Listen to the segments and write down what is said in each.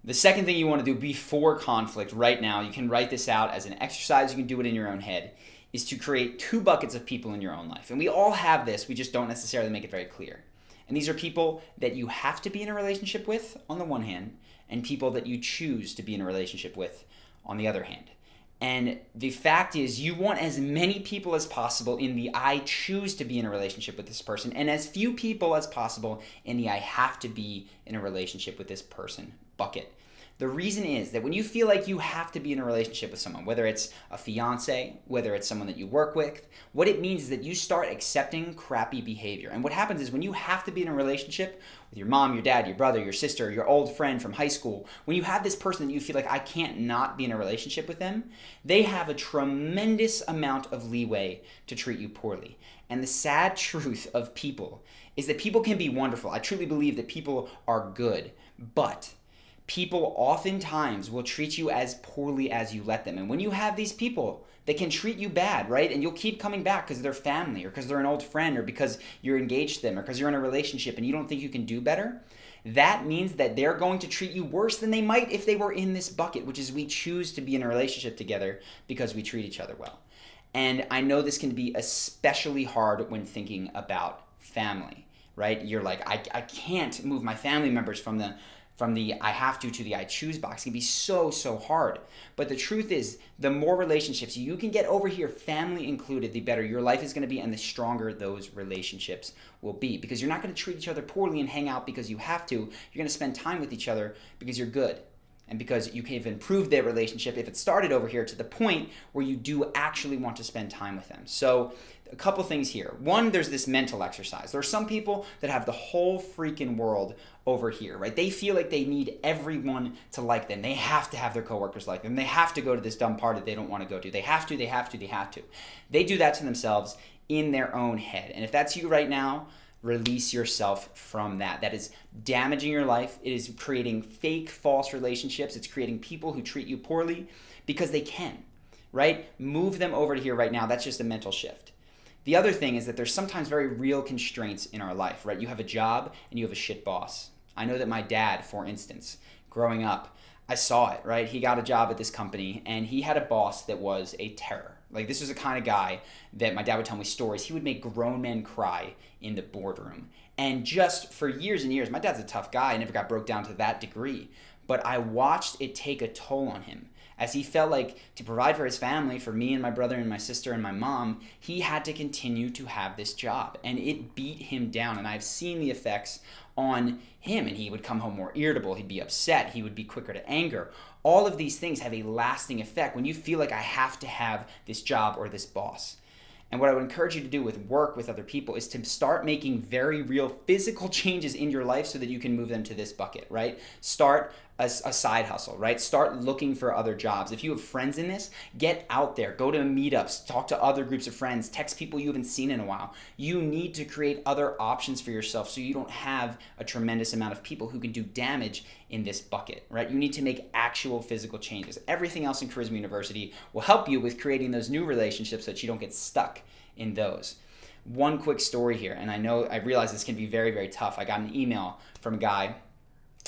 The second thing you want to do before conflict right now, you can write this out as an exercise, you can do it in your own head, is to create two buckets of people in your own life. And we all have this, we just don't necessarily make it very clear. And these are people that you have to be in a relationship with on the one hand, and people that you choose to be in a relationship with on the other hand. And the fact is, you want as many people as possible in the I choose to be in a relationship with this person, and as few people as possible in the I have to be in a relationship with this person bucket. The reason is that when you feel like you have to be in a relationship with someone, whether it's a fiance, whether it's someone that you work with, what it means is that you start accepting crappy behavior. And what happens is when you have to be in a relationship with your mom, your dad, your brother, your sister, your old friend from high school, when you have this person that you feel like I can't not be in a relationship with them, they have a tremendous amount of leeway to treat you poorly. And the sad truth of people is that people can be wonderful. I truly believe that people are good, but people oftentimes will treat you as poorly as you let them. And when you have these people, they can treat you bad, right? And you'll keep coming back because they're family or because they're an old friend or because you're engaged to them or because you're in a relationship and you don't think you can do better. That means that they're going to treat you worse than they might if they were in this bucket, which is we choose to be in a relationship together because we treat each other well. And I know this can be especially hard when thinking about family, right? You're like, I can't move my family members from the I have to the I choose box. It can be so hard. But the truth is, the more relationships you can get over here, family included, the better your life is going to be and the stronger those relationships will be. Because you're not going to treat each other poorly and hang out because you have to. You're going to spend time with each other because you're good. And because you can improve their relationship if it started over here to the point where you do actually want to spend time with them. So a couple things here. One, there's this mental exercise. There are some people that have the whole freaking world over here, right? They feel like they need everyone to like them. They have to have their coworkers like them. They have to go to this dumb party they don't want to go to. They have to. They do that to themselves in their own head. And if that's you right now, release yourself from that. That is damaging your life. It is creating fake, false relationships. It's creating people who treat you poorly because they can, right? Move them over to here right now. That's just a mental shift. The other thing is that there's sometimes very real constraints in our life, right? You have a job and you have a shit boss. I know that my dad, for instance, growing up, I saw it, right? He got a job at this company and he had a boss that was a terror. Like, this was the kind of guy that my dad would tell me stories. He would make grown men cry in the boardroom. And just for years and years, my dad's a tough guy. I never got broke down to that degree. But I watched it take a toll on him. As he felt like to provide for his family, for me and my brother and my sister and my mom, he had to continue to have this job. And it beat him down. And I've seen the effects on him. And he would come home more irritable. He'd be upset. He would be quicker to anger. All of these things have a lasting effect when you feel like I have to have this job or this boss. And what I would encourage you to do with work with other people is to start making very real physical changes in your life so that you can move them to this bucket, right? Start a side hustle, right? Start looking for other jobs. If you have friends in this, get out there, go to meetups, talk to other groups of friends, text people you haven't seen in a while. You need to create other options for yourself so you don't have a tremendous amount of people who can do damage in this bucket, right? You need to make actual physical changes. Everything else in Charisma University will help you with creating those new relationships so that you don't get stuck in those. One quick story here, and I realize this can be very, very tough. I got an email from a guy.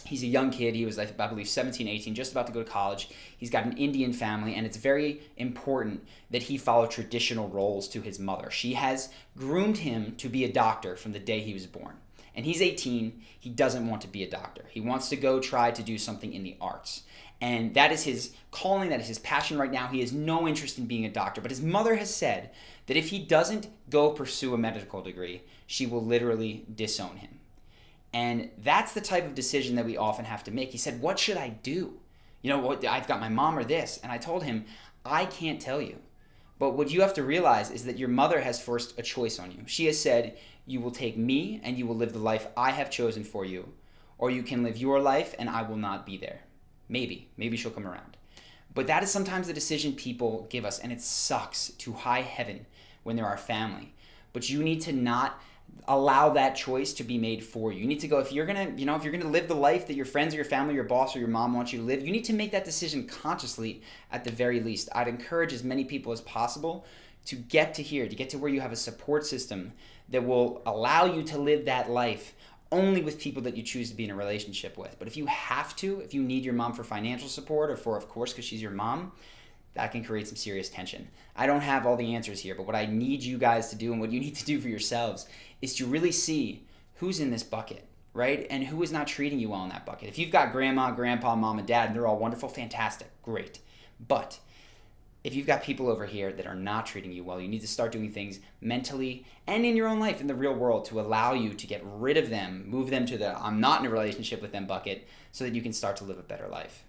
He's a young kid. He was, I believe, 17, 18, just about to go to college. He's got an Indian family, and it's very important that he follow traditional roles to his mother. She has groomed him to be a doctor from the day he was born. And he's 18. He doesn't want to be a doctor. He wants to go try to do something in the arts. And that is his calling. That is his passion right now. He has no interest in being a doctor. But his mother has said that if he doesn't go pursue a medical degree, she will literally disown him. And that's the type of decision that we often have to make. He said, what should I do? I've got my mom or this. And I told him, I can't tell you. But what you have to realize is that your mother has forced a choice on you. She has said, you will take me and you will live the life I have chosen for you. Or you can live your life and I will not be there. Maybe she'll come around. But that is sometimes the decision people give us. And it sucks to high heaven when they're our family. But you need to not allow that choice to be made for you. You need to go, if you're gonna live the life that your friends or your family, your boss or your mom wants you to live, you need to make that decision consciously at the very least. I'd encourage as many people as possible to get to here, to get to where you have a support system that will allow you to live that life only with people that you choose to be in a relationship with. But if you have to, if you need your mom for financial support, or for, of course, because she's your mom, that can create some serious tension. I don't have all the answers here, but what I need you guys to do and what you need to do for yourselves is to really see who's in this bucket, right? And who is not treating you well in that bucket. If you've got grandma, grandpa, mom, and dad, and they're all wonderful, fantastic, great. But if you've got people over here that are not treating you well, you need to start doing things mentally and in your own life, in the real world, to allow you to get rid of them, move them to the I'm not in a relationship with them bucket, so that you can start to live a better life.